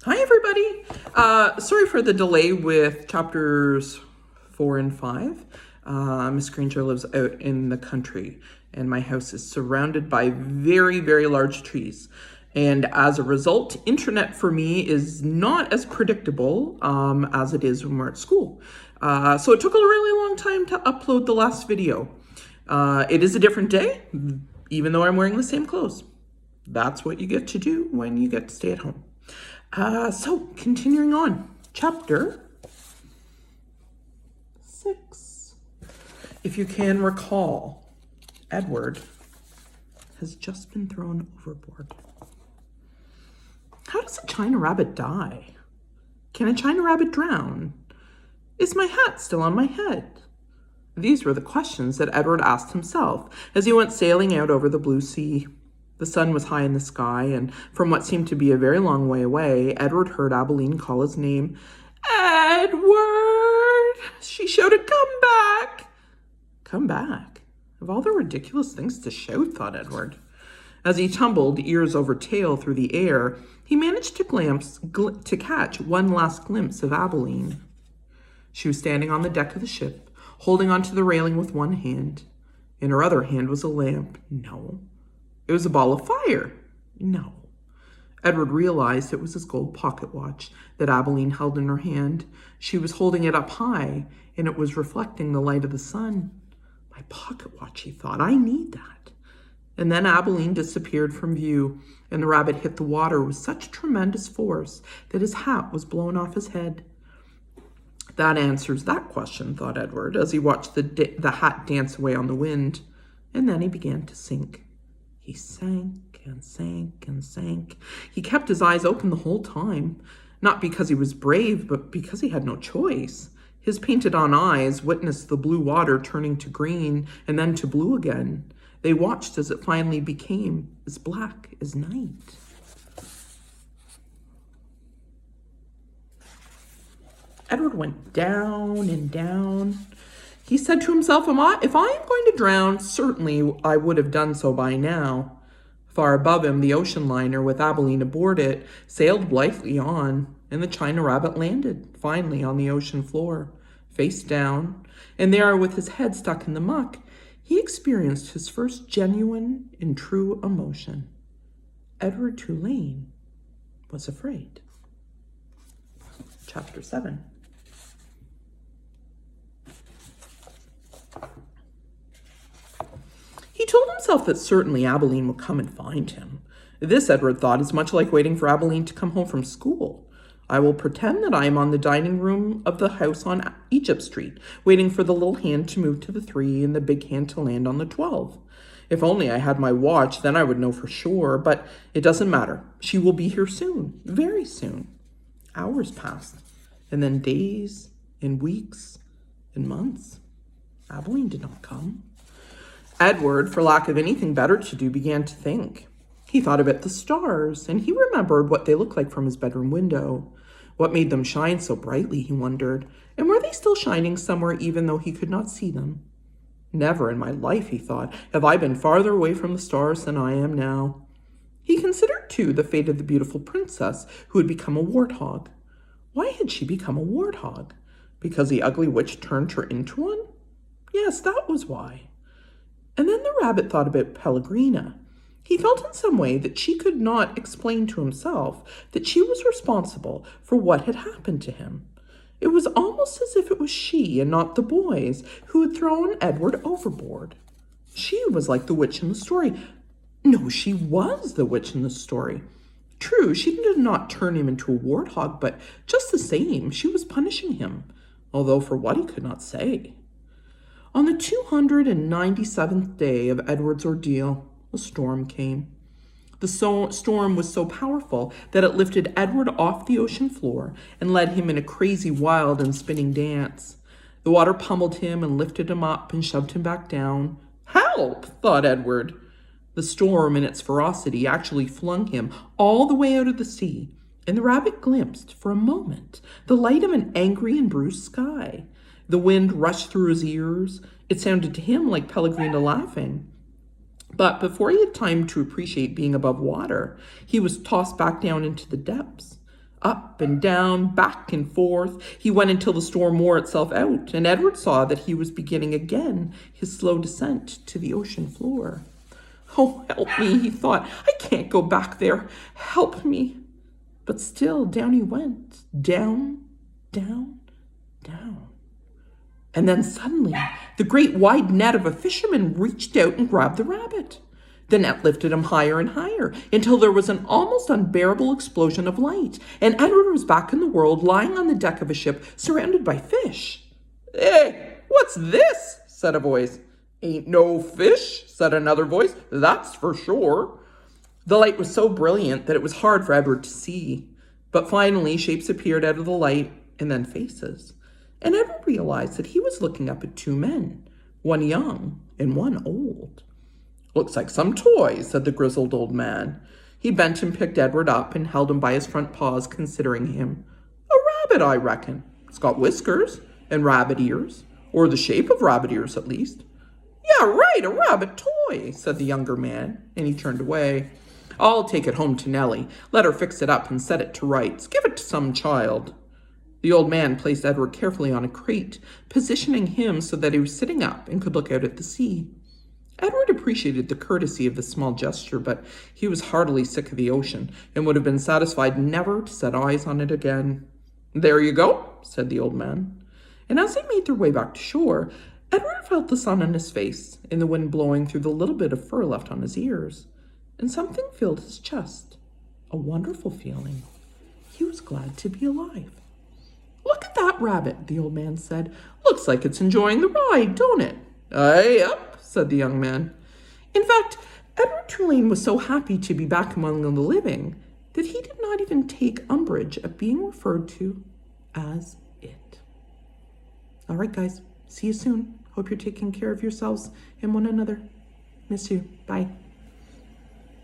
Hi, everybody. Sorry for the delay with chapters 4 and 5. Miss Granger lives out in the country, and my house is surrounded by very, very large trees. And as a result, internet for me is not as predictable as it is when we're at school. So it took a really long time to upload the last video. It is a different day, even though I'm wearing the same clothes. That's what you get to do when you get to stay at home. So continuing on, chapter 6. If you can recall, Edward has just been thrown overboard. How does a China rabbit die? Can a China rabbit drown? Is my hat still on my head? These were the questions that Edward asked himself as he went sailing out over the blue sea. The sun was high in the sky, and from what seemed to be a very long way away, Edward heard Abilene call his name. "Edward!" She shouted, "Come back!" Come back? Of all the ridiculous things to shout, thought Edward. As he tumbled, ears over tail, through the air, he managed to catch one last glimpse of Abilene. She was standing on the deck of the ship, holding onto the railing with one hand. In her other hand was a lamp. No. It was a ball of fire. No. Edward realized it was his gold pocket watch that Abilene held in her hand. She was holding it up high, and it was reflecting the light of the sun. My pocket watch, he thought. I need that. And then Abilene disappeared from view, and the rabbit hit the water with such tremendous force that his hat was blown off his head. That answers that question, thought Edward, as he watched the hat dance away on the wind. And then he began to sink. He sank and sank and sank. He kept his eyes open the whole time, not because he was brave, but because he had no choice. His painted-on eyes witnessed the blue water turning to green and then to blue again. They watched as it finally became as black as night. Edward went down and down. He said to himself, if I am going to drown, certainly I would have done so by now. Far above him, the ocean liner, with Abilene aboard it, sailed blithely on, and the China rabbit landed, finally, on the ocean floor, face down, and there, with his head stuck in the muck, he experienced his first genuine and true emotion. Edward Tulane was afraid. Chapter 7. He told himself that certainly Abilene would come and find him. This, Edward thought, is much like waiting for Abilene to come home from school. I will pretend that I am on the dining room of the house on Egypt Street, waiting for the little hand to move to the 3 and the big hand to land on the 12. If only I had my watch, then I would know for sure, but it doesn't matter. She will be here soon, very soon. Hours passed, and then days and weeks and months. Abilene did not come. Edward, for lack of anything better to do, began to think. He thought about the stars, and he remembered what they looked like from his bedroom window. What made them shine so brightly, he wondered, and were they still shining somewhere even though he could not see them? Never in my life, he thought, have I been farther away from the stars than I am now. He considered, too, the fate of the beautiful princess who had become a warthog. Why had she become a warthog? Because the ugly witch turned her into one? Yes, that was why. And then the rabbit thought about Pellegrina. He felt in some way that she could not explain to himself that she was responsible for what had happened to him. It was almost as if it was she and not the boys who had thrown Edward overboard. She was like the witch in the story. No, she was the witch in the story. True, she did not turn him into a warthog, but just the same, she was punishing him, although for what he could not say. On the 297th day of Edward's ordeal, a storm came. The storm was so powerful that it lifted Edward off the ocean floor and led him in a crazy, wild, and spinning dance. The water pummeled him and lifted him up and shoved him back down. Help, thought Edward. The storm, in its ferocity, actually flung him all the way out of the sea, and the rabbit glimpsed, for a moment, the light of an angry and bruised sky. The wind rushed through his ears. It sounded to him like Pellegrina laughing. But before he had time to appreciate being above water, he was tossed back down into the depths. Up and down, back and forth, he went until the storm wore itself out, and Edward saw that he was beginning again his slow descent to the ocean floor. Oh, help me, he thought. I can't go back there. Help me. But still, down he went. Down, down, down. And then suddenly, the great wide net of a fisherman reached out and grabbed the rabbit. The net lifted him higher and higher until there was an almost unbearable explosion of light, and Edward was back in the world, lying on the deck of a ship surrounded by fish. "Hey, what's this?" said a voice. "Ain't no fish," said another voice. "That's for sure." The light was so brilliant that it was hard for Edward to see. But finally, shapes appeared out of the light, and then faces. And Edward realized that he was looking up at two men, one young and one old. "Looks like some toy," said the grizzled old man. He bent and picked Edward up and held him by his front paws, considering him. "A rabbit, I reckon. It's got whiskers and rabbit ears, or the shape of rabbit ears at least." "Yeah, right, a rabbit toy," said the younger man, and he turned away. "I'll take it home to Nellie. Let her fix it up and set it to rights. Give it to some child." The old man placed Edward carefully on a crate, positioning him so that he was sitting up and could look out at the sea. Edward appreciated the courtesy of this small gesture, but he was heartily sick of the ocean and would have been satisfied never to set eyes on it again. "There you go," said the old man. And as they made their way back to shore, Edward felt the sun on his face and the wind blowing through the little bit of fur left on his ears. And something filled his chest. A wonderful feeling. He was glad to be alive. "Look at that rabbit," the old man said. "Looks like it's enjoying the ride, don't it?" "Aye, up," said the young man. In fact, Edward Tulane was so happy to be back among the living that he did not even take umbrage at being referred to as it. All right, guys. See you soon. Hope you're taking care of yourselves and one another. Miss you. Bye.